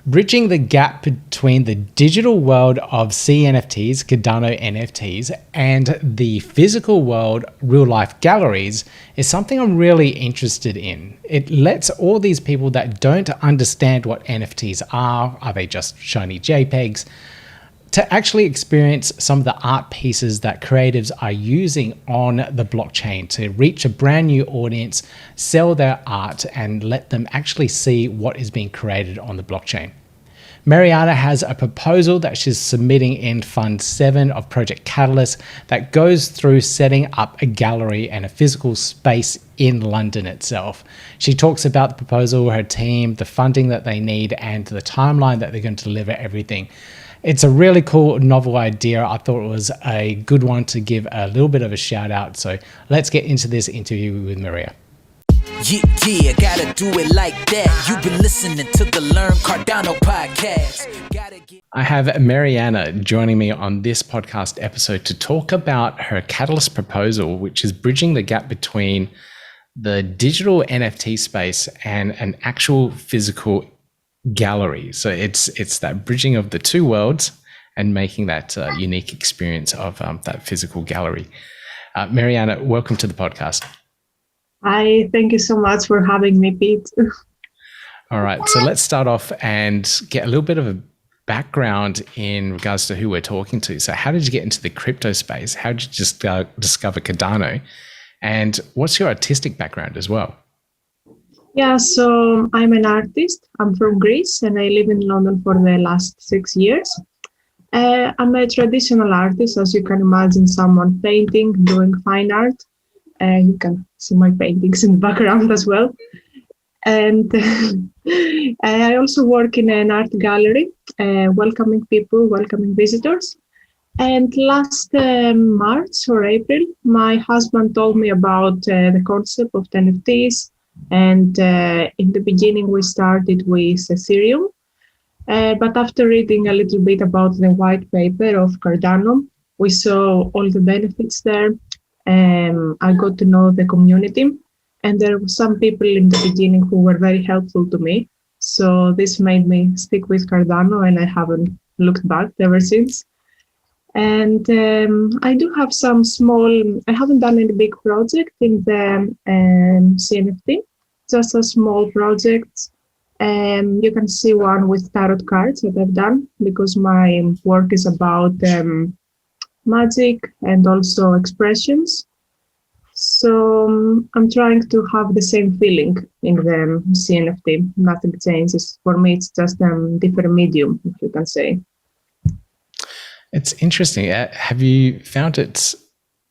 bridging the gap between the digital world of CNFTs, Cardano NFTs, and the physical world, real-life galleries, is something I'm really interested in. It lets all these people that don't understand what NFTs are they just shiny JPEGs, to actually experience some of the art pieces that creatives are using on the blockchain to reach a brand new audience, sell their art, and let them actually see what is being created on the blockchain. Marianna has a proposal that she's submitting in Fund 7 of Project Catalyst that goes through setting up a gallery and a physical space in London itself. She talks about the proposal, her team, the funding that they need, and the timeline that they're going to deliver everything. It's a really cool, novel idea. I thought it was a good one to give a little bit of a shout out. So let's get into this interview with Maria. Yeah, gotta do it like that. You've been listening to the Learn Cardano podcast. I have Marianna joining me on this podcast episode to talk about her Catalyst proposal, which is bridging the gap between the digital NFT space and an actual physical gallery. So it's that bridging of the two worlds and making that unique experience of that physical gallery. Marianna, welcome to the podcast. Hi, thank you so much for having me, Pete. All right, so let's start off and get a little bit of a background in regards to who we're talking to. So how did you get into the crypto space? How did you just discover Cardano? And what's your artistic background as well? Yeah, so I'm an artist. I'm from Greece and I live in London for the last 6 years. I'm a traditional artist, as you can imagine, someone painting, doing fine art. You can see my paintings in the background as well. And I also work in an art gallery, welcoming people, welcoming visitors. And last March or April, my husband told me about the concept of NFTs. And in the beginning, we started with Ethereum. But after reading a little bit about the white paper of Cardano, we saw all the benefits there. I got to know the community. And there were some people in the beginning who were very helpful to me. So this made me stick with Cardano, and I haven't looked back ever since. And I do have some I haven't done any big project in the CNFT, just a small project. You can see one with tarot cards that I've done because my work is about magic and also expressions. So I'm trying to have the same feeling in the CNFT. Nothing changes. For me, it's just a different medium, if you can say. It's interesting. Have you found it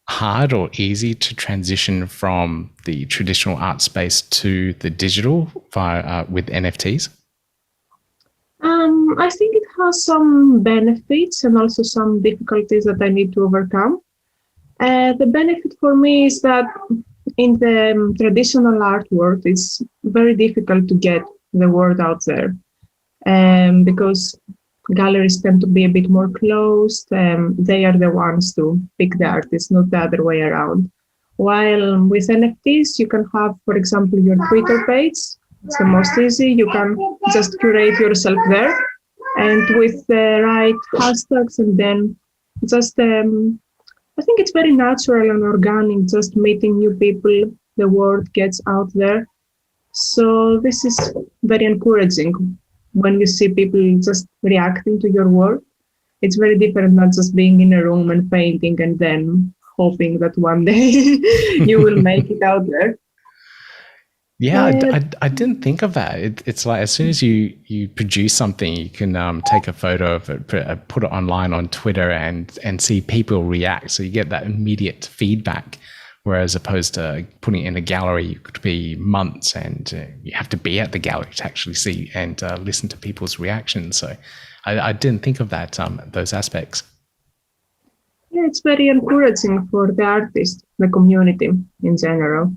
hard or easy to transition from the traditional art space to the digital with NFTs? I think it has some benefits and also some difficulties that I need to overcome. The benefit for me is that in the traditional art world, it's very difficult to get the word out there because galleries tend to be a bit more closed. They are the ones to pick the artists, not the other way around. While with NFTs, you can have, for example, your Twitter page. It's the most easy. You can just curate yourself there. And with the right hashtags and then just, I think it's very natural and organic, just meeting new people. The word gets out there. So this is very encouraging. When you see people just reacting to your work, it's very different than just being in a room and painting and then hoping that one day you will make it out there. Yeah, I didn't think of that. It's like as soon as you produce something, you can take a photo of it, put it online on Twitter and see people react. So you get that immediate feedback. Whereas opposed to putting it in a gallery, it could be months and you have to be at the gallery to actually see and listen to people's reactions. So I didn't think of that, those aspects. Yeah, it's very encouraging for the artist, the community in general.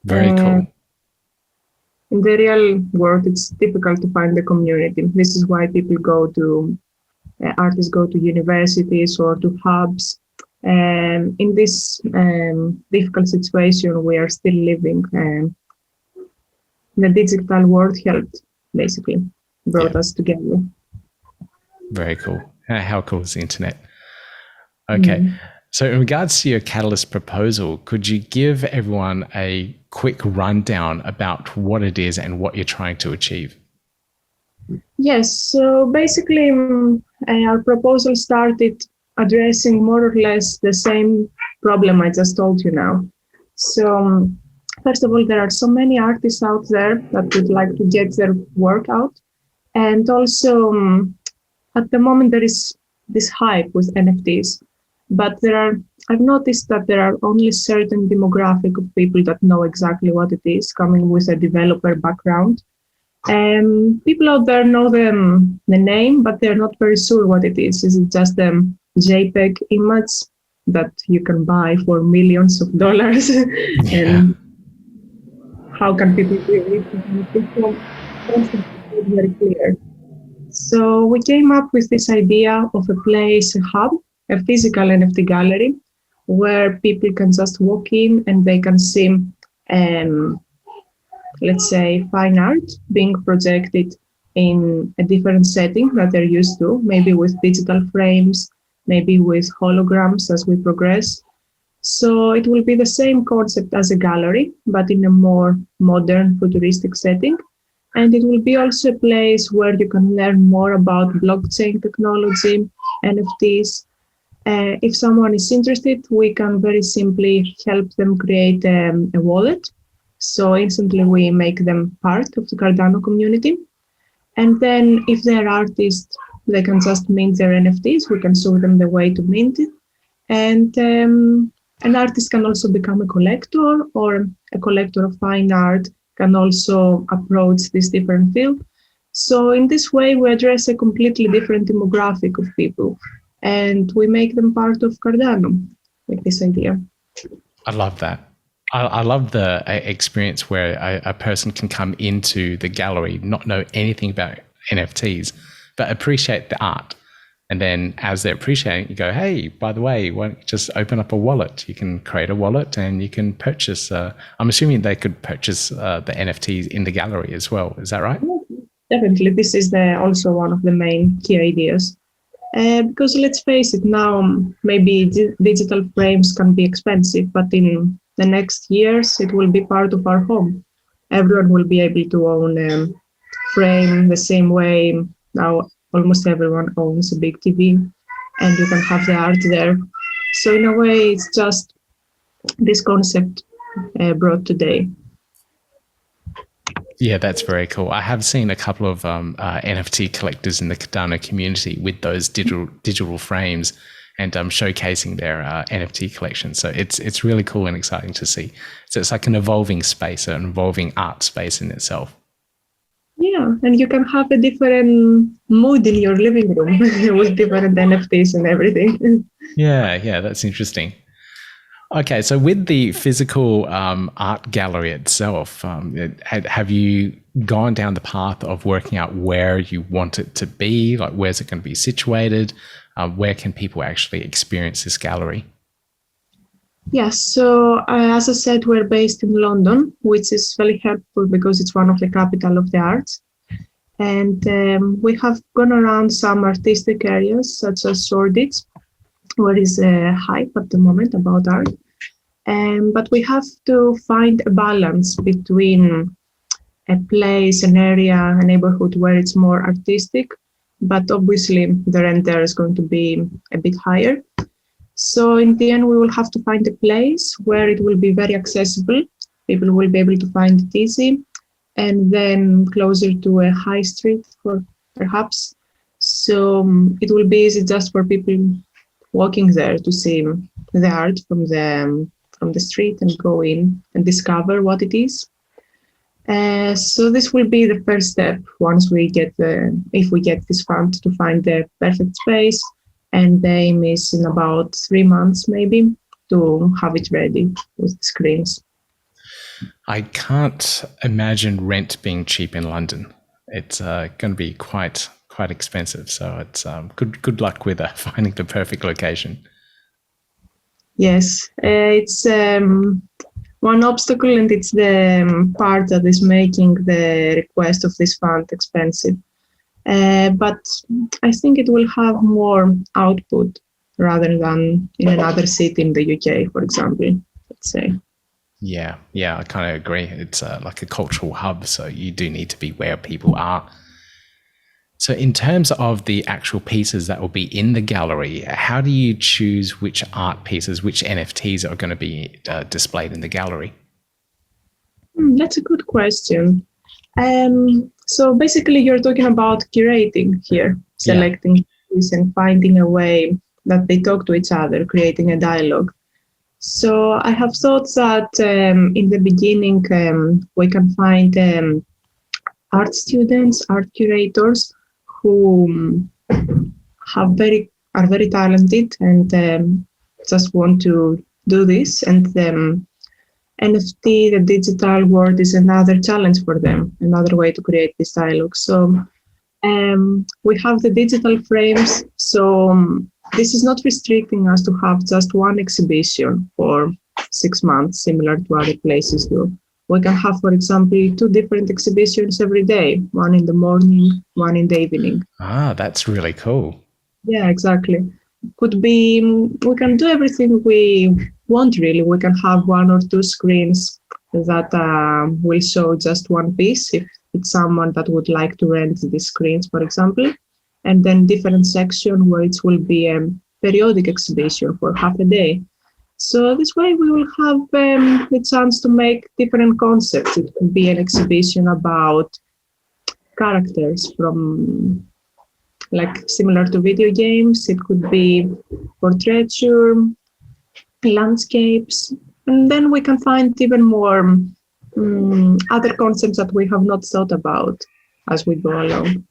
Very cool. In the real world, it's difficult to find the community. This is why artists go to universities or to hubs. In this difficult situation, we are still living. The digital world helped, basically. brought us together. Very cool. How cool is the internet? Okay. Mm. So in regards to your Catalyst proposal, could you give everyone a quick rundown about what it is and what you're trying to achieve? Yes, so basically, our proposal started addressing more or less the same problem I just told you now. So, first of all, there are so many artists out there that would like to get their work out. And also, at the moment, there is this hype with NFTs. But I've noticed that there are only certain demographic of people that know exactly what it is, coming with a developer background. People out there know the name, but they're not very sure what it is. Is it just a JPEG image that you can buy for millions of dollars? And how can people do it? It's very clear. So we came up with this idea of a place, a hub, a physical NFT gallery, where people can just walk in and they can see let's say, fine art being projected in a different setting that they're used to, maybe with digital frames, maybe with holograms as we progress. So it will be the same concept as a gallery, but in a more modern, futuristic setting. And it will be also a place where you can learn more about blockchain technology, NFTs. If someone is interested, we can very simply help them create a wallet. So instantly we make them part of the Cardano community. And then if they're artists, they can just mint their NFTs. We can show them the way to mint it. And an artist can also become a collector, or a collector of fine art can also approach this different field. So in this way, we address a completely different demographic of people, and we make them part of Cardano with this idea. I love that. I love the experience where a person can come into the gallery, not know anything about NFTs, but appreciate the art. And then as they're appreciating it, you go, hey, by the way, why don't you just open up a wallet? You can create a wallet and you can purchase. I'm assuming they could purchase the NFTs in the gallery as well. Is that right? Definitely. This is also one of the main key ideas. Because let's face it, now maybe digital frames can be expensive, but in the next years, it will be part of our home. Everyone will be able to own a frame the same way now almost everyone owns a big TV, and you can have the art there. So in a way, it's just this concept brought today. Yeah, that's very cool. I have seen a couple of NFT collectors in the Cardano community with those digital frames and showcasing their NFT collection. So it's really cool and exciting to see. So it's like an evolving space, an evolving art space in itself. Yeah, and you can have a different mood in your living room with different NFTs and everything. Yeah, that's interesting. Okay, so with the physical art gallery itself, have you gone down the path of working out where you want it to be? Like, where's it going to be situated? Where can people actually experience this gallery? Yes, so as I said, we're based in London, which is very helpful because it's one of the capital of the arts. And we have gone around some artistic areas, such as Shoreditch, where is a hype at the moment about art. But we have to find a balance between a place, an area, a neighborhood where it's more artistic, but obviously the rent there is going to be a bit higher. So in the end, we will have to find a place where it will be very accessible. People will be able to find it easy, and then closer to a high street, for perhaps. So it will be easy just for people walking there to see the art from the street and go in and discover what it is. So this will be the first step once we get if we get this fund, to find the perfect space. And the aim is in about 3 months, maybe, to have it ready with the screens. I can't imagine rent being cheap in London. It's going to be quite expensive. So it's good luck with finding the perfect location. Yes, it's one obstacle, and it's the part that is making the request of this fund expensive. But I think it will have more output rather than in another city in the UK, for example, let's say. Yeah, I kind of agree. It's like a cultural hub, so you do need to be where people are. So in terms of the actual pieces that will be in the gallery, how do you choose which art pieces, which NFTs are going to be displayed in the gallery? That's a good question. So basically, you're talking about curating here, Yeah. selecting pieces and finding a way that they talk to each other, creating a dialogue. So I have thought that in the beginning, we can find art students, art curators who are very talented and just want to do this. And NFT, the digital world, is another challenge for them, another way to create this dialogue. So we have the digital frames. So this is not restricting us to have just one exhibition for 6 months, similar to other places do. We can have, for example, 2 different exhibitions every day, one in the morning, one in the evening. Ah, that's really cool. Yeah, exactly. Could be, we can do everything we want, really. We can have 1 or 2 screens that will show just one piece if it's someone that would like to rent the screens, for example. And then different section where it will be a periodic exhibition for half a day. So this way we will have the chance to make different concepts. It could be an exhibition about characters from, like, similar to video games. It could be portraiture, landscapes, and then we can find even more other concepts that we have not thought about as we go along.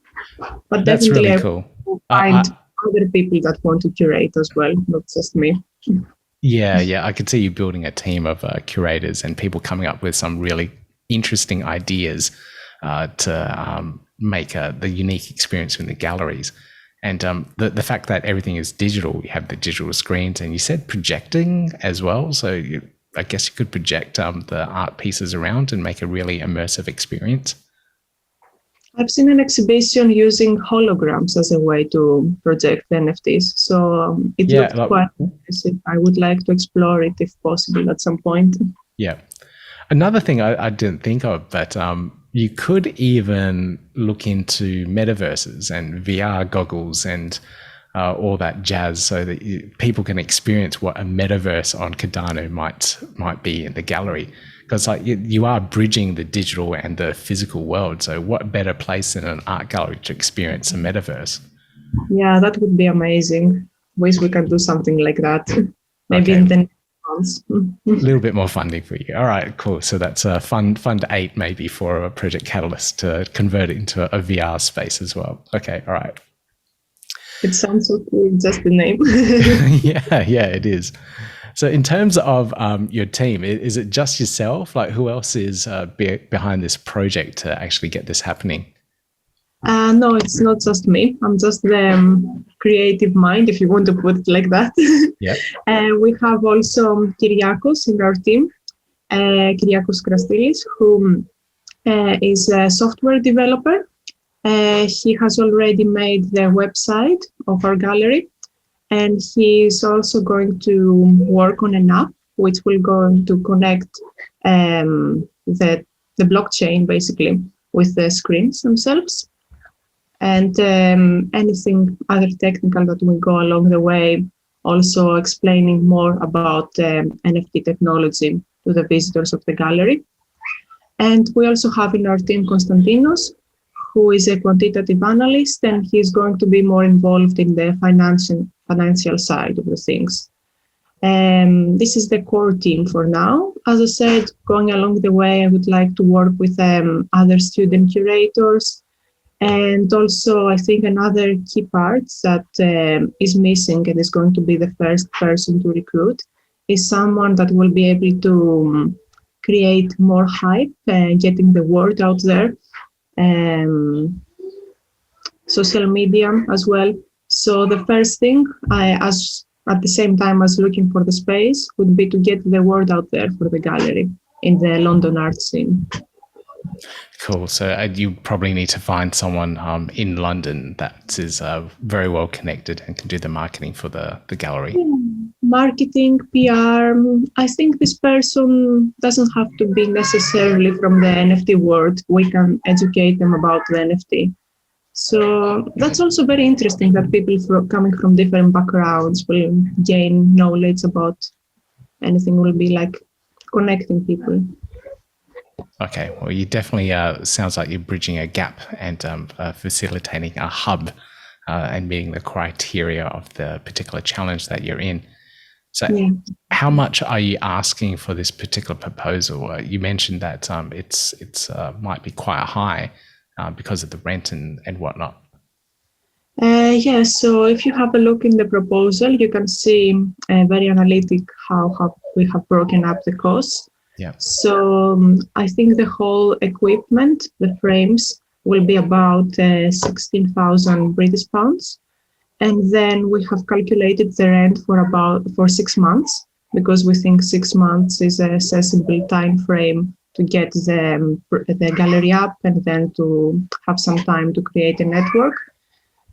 But That's definitely really I cool. will find other people that want to curate as well, not just me. Yeah, I could see you building a team of curators and people coming up with some really interesting ideas to make the unique experience in the galleries. And the fact that everything is digital, you have the digital screens, and you said projecting as well. So I guess you could project the art pieces around and make a really immersive experience. I've seen an exhibition using holograms as a way to project NFTs. So it looked quite impressive. I would like to explore it if possible at some point. Yeah. Another thing I didn't think of, but you could even look into metaverses and VR goggles and all that jazz, so that people can experience what a metaverse on Cardano might be in the gallery. Because like you are bridging the digital and the physical world. So what better place than an art gallery to experience a metaverse? Yeah, that would be amazing. Wish we can do something like that. Maybe in the next months. A little bit more funding for you. All right, cool. So that's a fund 8 maybe for a Project Catalyst to convert it into a VR space as well. Okay, all right. It sounds so cool, just the name. Yeah, it is. So in terms of your team, is it just yourself? Like, who else is behind this project to actually get this happening? No, it's not just me. I'm just the creative mind, if you want to put it like that. Yeah. We have also Kyriakos in our team, Kyriakos Krastilis, who is a software developer. He has already made the website of our gallery. And he is also going to work on an app which will go to connect the blockchain basically with the screens themselves. And anything other technical that will go along the way, also explaining more about NFT technology to the visitors of the gallery. And we also have in our team Konstantinos, who is a quantitative analyst, and he's going to be more involved in the financial side of the things. This is the core team for now. As I said, going along the way, I would like to work with other student curators. And also, I think another key part that is missing and is going to be the first person to recruit is someone that will be able to create more hype and getting the word out there. Social media as well. So the first thing, at the same time as looking for the space, would be to get the word out there for the gallery in the London art scene. Cool. So you probably need to find someone in London that is very well connected and can do the marketing for the gallery. Yeah. Marketing, PR. I think this person doesn't have to be necessarily from the NFT world. We can educate them about the NFT. So that's also very interesting that people coming from different backgrounds will gain knowledge about anything, will be like connecting people. Okay. Well, you definitely sounds like you're bridging a gap and facilitating a hub and meeting the criteria of the particular challenge that you're in. So Yeah. how much are you asking for this particular proposal? You mentioned that it's might be quite high because of the rent and whatnot. Yeah, so if you have a look in the proposal, you can see very analytic how we have broken up the costs. Yeah. So I think the whole equipment, the frames, will be about 16,000 British pounds. And then we have calculated the rent for 6 months, because we think 6 months is a sensible time frame to get the gallery up and then to have some time to create a network.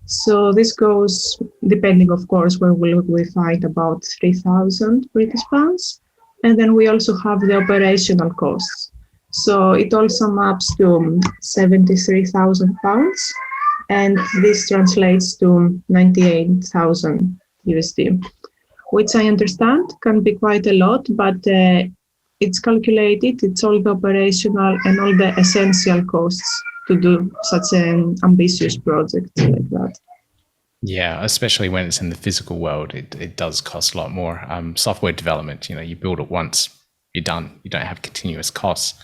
So this goes, depending, of course, where we find about 3,000 British pounds. And then we also have the operational costs. So it also maps to 73,000 pounds. And this translates to 98,000 USD, which I understand can be quite a lot, but it's calculated, it's all the operational and all the essential costs to do such an ambitious project like that. Yeah, especially when it's in the physical world, it does cost a lot more. Software development, you build it once, you're done. You don't have continuous costs.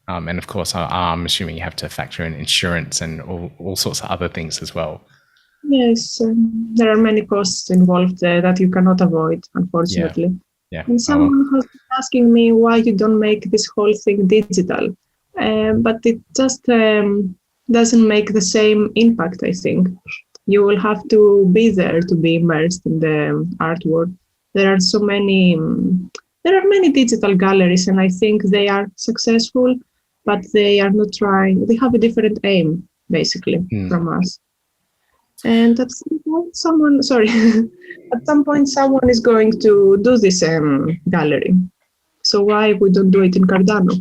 And of course, I'm assuming you have to factor in insurance and all sorts of other things as well. Yes, there are many costs involved that you cannot avoid, unfortunately. Yeah. And someone has been asking me why you don't make this whole thing digital. But it just doesn't make the same impact, I think. You will have to be there to be immersed in the artwork. There are many digital galleries, and I think they are successful, but they are not trying. They have a different aim, basically, from us. And at some point, someone is going to do this gallery. So why we don't do it in Cardano?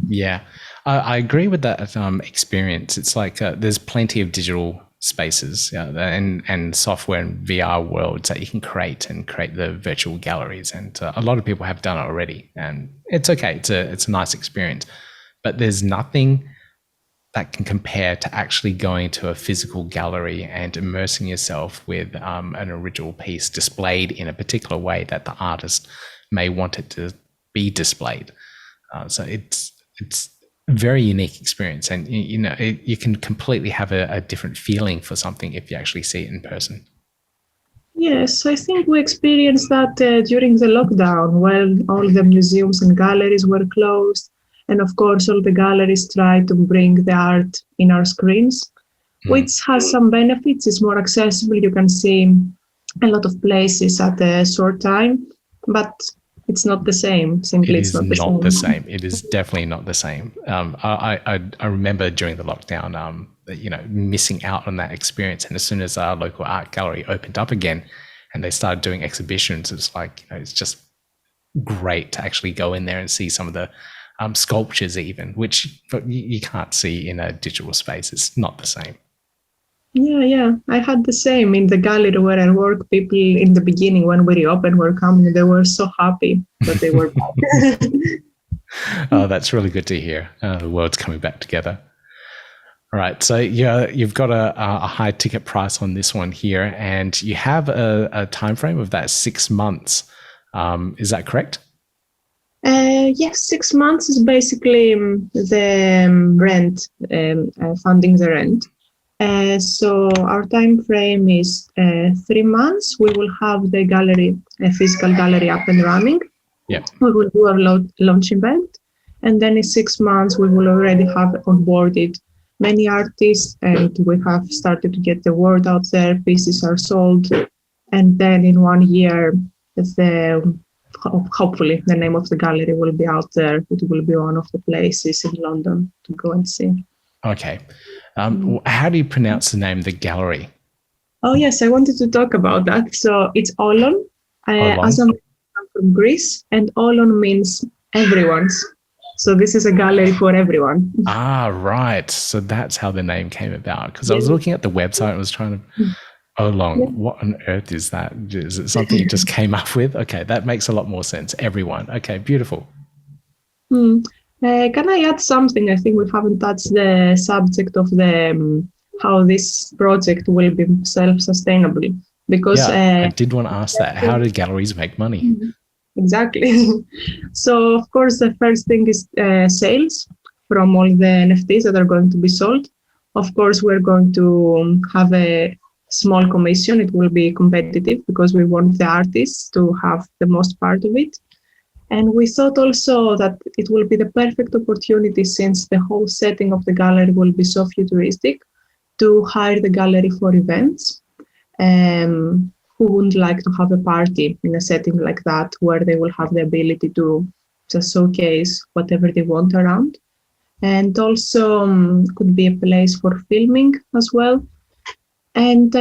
Yeah, I agree with that experience. It's like there's plenty of digital spaces and software and VR worlds that you can create the virtual galleries. And a lot of people have done it already. And it's okay. It's a nice experience. But there's nothing that can compare to actually going to a physical gallery and immersing yourself with an original piece displayed in a particular way that the artist may want it to be displayed. So it's a very unique experience, and you can completely have a different feeling for something if you actually see it in person. Yes, I think we experienced that during the lockdown, when all the museums and galleries were closed. And of course, all the galleries try to bring the art in our screens, which has some benefits. It's more accessible. You can see a lot of places at a short time, but it's not the same. Simply, it's not the same. It is definitely not the same. I remember during the lockdown, missing out on that experience. And as soon as our local art gallery opened up again, and they started doing exhibitions, it's like it's just great to actually go in there and see some of the sculptures, even, which you can't see in a digital space. It's not the same. Yeah. I had the same in the gallery where I work. People in the beginning, when we reopened, were coming. They were so happy that they were back. Oh, that's really good to hear. The world's coming back together. All right. So you've got a high ticket price on this one here, and you have a time frame of that 6 months. Is that correct? Yes, 6 months is basically the rent, funding the rent. So our time frame is 3 months. We will have the gallery, a physical gallery, up and running. Yeah. We will do our launch event. And then in 6 months, we will already have onboarded many artists, and we have started to get the word out there. Pieces are sold. And then in 1 year, the hopefully the name of the gallery will be out there. It will be one of the places in London to go and see. Okay. How do you pronounce the name of the gallery? Oh, yes, I wanted to talk about that. So it's Olon. As I'm from Greece, and Olon means everyone's. So this is a gallery for everyone. Ah, right. So that's how the name came about. Because I was looking at the website and was trying to, what on earth is that? Is it something you just came up with? Okay, that makes a lot more sense. Everyone. Okay, beautiful. Can I add something? I think we haven't touched the subject of the how this project will be self-sustainable. Because I did want to ask that. How do galleries make money? Exactly. So, of course, the first thing is sales from all the NFTs that are going to be sold. Of course, we're going to have a small commission. It will be competitive because we want the artists to have the most part of it. And we thought also that it will be the perfect opportunity, since the whole setting of the gallery will be so futuristic, to hire the gallery for events. Who wouldn't like to have a party in a setting like that, where they will have the ability to just showcase whatever they want around. And also could be a place for filming as well. And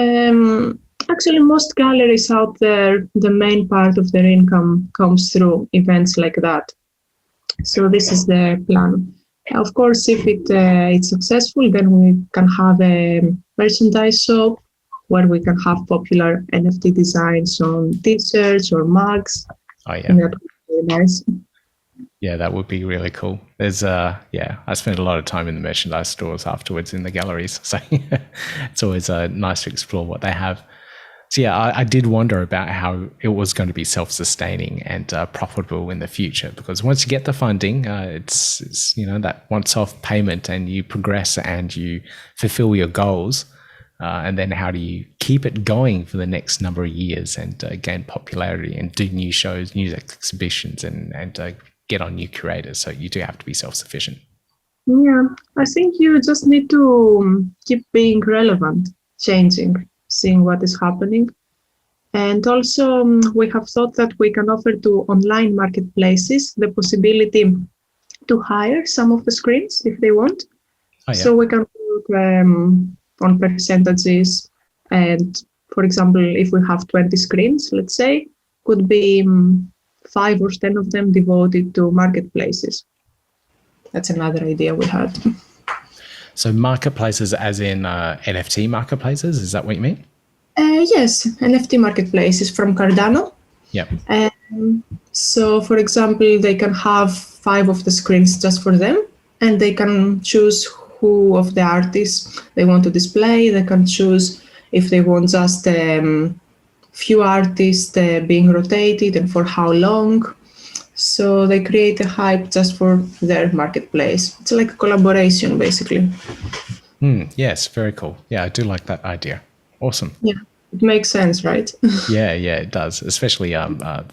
actually, most galleries out there, the main part of their income comes through events like that. So this is the plan. Of course, if it's successful, then we can have a merchandise shop where we can have popular NFT designs on t-shirts or mugs. Oh, yeah. And that would be really nice. Yeah, that would be really cool. There's I spent a lot of time in the merchandise stores afterwards in the galleries. So it's always nice to explore what they have. So yeah, I did wonder about how it was going to be self-sustaining and profitable in the future, because once you get the funding, it's that once-off payment, and you progress and you fulfill your goals. And then how do you keep it going for the next number of years and gain popularity and do new shows, new exhibitions, and get on new curators? So you do have to be self-sufficient. Yeah, I think you just need to keep being relevant, changing, seeing what is happening. And also we have thought that we can offer to online marketplaces the possibility to hire some of the screens if they want. Oh, yeah. So we can work on percentages, and for example, if we have 20 screens, let's say, could be 5 or 10 of them devoted to marketplaces. That's another idea we had. So marketplaces as in NFT marketplaces, is that what you mean? Yes, NFT marketplaces from Cardano. Yeah. So for example, they can have 5 of the screens just for them, and they can choose who of the artists they want to display. They can choose if they want just few artists being rotated and for how long. So they create a hype just for their marketplace. It's like a collaboration, basically. Yes, very cool. Yeah, I do like that idea. Awesome. Yeah, it makes sense, right? Yeah, it does. Especially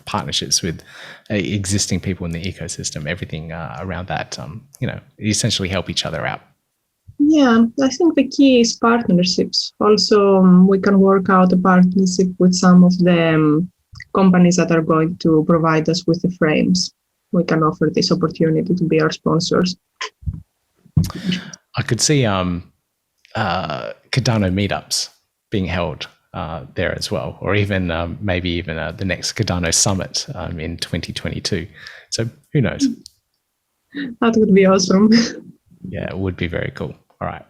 partnerships with existing people in the ecosystem, everything around that, essentially help each other out. Yeah, I think the key is partnerships. Also, we can work out a partnership with some of the companies that are going to provide us with the frames. We can offer this opportunity to be our sponsors. I could see Cardano meetups being held there as well, or even maybe even the next Cardano summit in 2022. So who knows? That would be awesome. Yeah, it would be very cool. All right.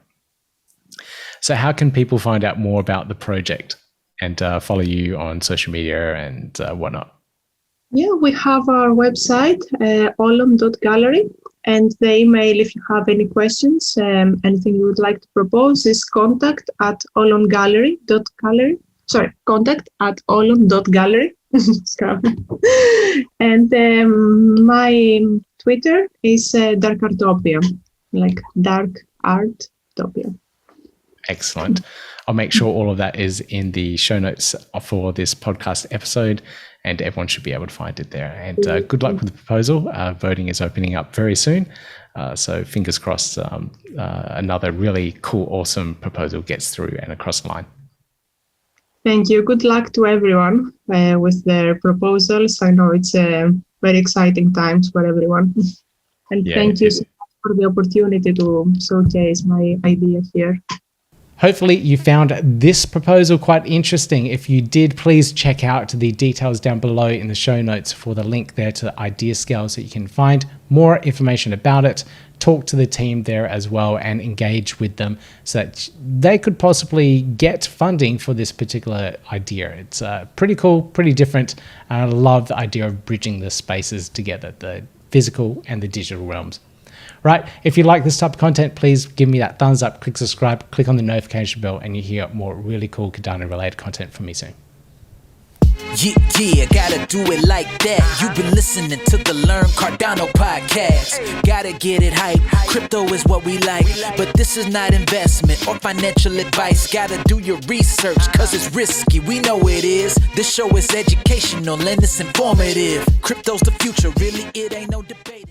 So how can people find out more about the project and follow you on social media and whatnot? Yeah, we have our website, olom.gallery, and the email, if you have any questions, anything you would like to propose, is contact@olomgallery.gallery. Sorry, contact@olom.gallery. And my Twitter is darkartopia, like dark artopia. Excellent. I'll make sure all of that is in the show notes for this podcast episode, and everyone should be able to find it there. And good luck with the proposal. Voting is opening up very soon. So fingers crossed another really cool, awesome proposal gets through and across the line. Thank you. Good luck to everyone with their proposals. I know it's very exciting times for everyone. And thank you so much for the opportunity to showcase my idea here. Hopefully you found this proposal quite interesting. If you did, please check out the details down below in the show notes for the link there to the idea scale so you can find more information about it, talk to the team there as well, and engage with them so that they could possibly get funding for this particular idea. It's pretty cool, pretty different, and I love the idea of bridging the spaces together, the physical and the digital realms. Right, if you like this type of content, please give me that thumbs up, click subscribe, click on the notification bell, and you hear more really cool Cardano related content from me soon. Yeah, gotta do it like that. You've been listening to the Learn Cardano podcast. Gotta get it hype. Crypto is what we like, but this is not investment or financial advice. Gotta do your research, cause it's risky. We know it is. This show is educational and it's informative. Crypto's the future, really, it ain't no debate.